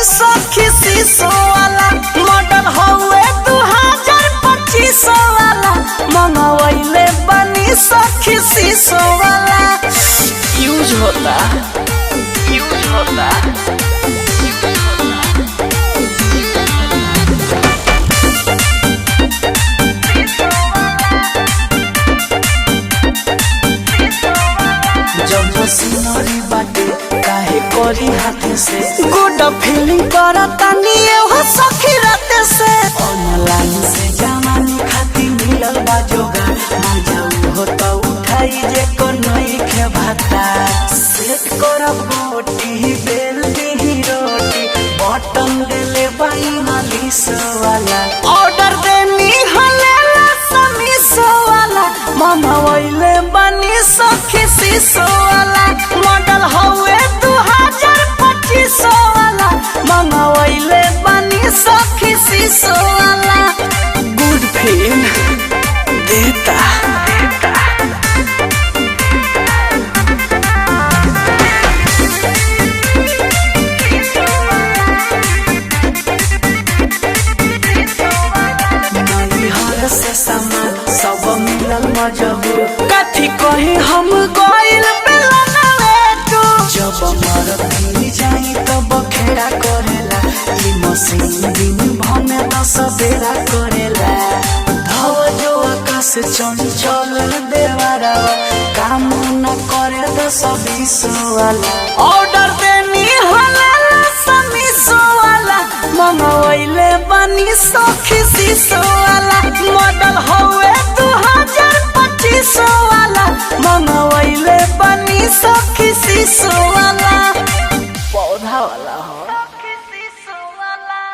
बनी सखी शीशो वाला मॉडल हवे 2025 वाला मंगवैले बनी सखी शीशो वाला यूज होता जब सिनरी बाटे काहे करी हाथ से गुड फीलिंग करता निये हो सखी रात से ऑनलाइन से जमानी खाती मिलल बा जोगा ना जाऊ हो तो उठाई जे को नई के भाता सेट करब गोटी बेल दी रोटी बटन देले बाई मालिश वाला ऑर्डर देनी हलेला समीस वाला मंगवैले बनी सखी शीशो वाला मॉडल हवे 2025 वाला मंगवैले बनी सखी शीशो वाला गुड फील देता से सामान सब मिलल मजबूर कथी कही हम गइल बेलनवे तू जब मरत मिल जाई तब खेड़ा करेला ई मशीन दिन भने 10 बेरा करेला धव जो आकाश चंचल देवारा काम न करे 10-20 वाला ऑर्डर देनी हलाला समीस वाला मंगवैले बनी सखी शीशो वाला मॉडल हवे 2025 वाला मंगवैले बनी सखी शीशो वाला पौधा वाला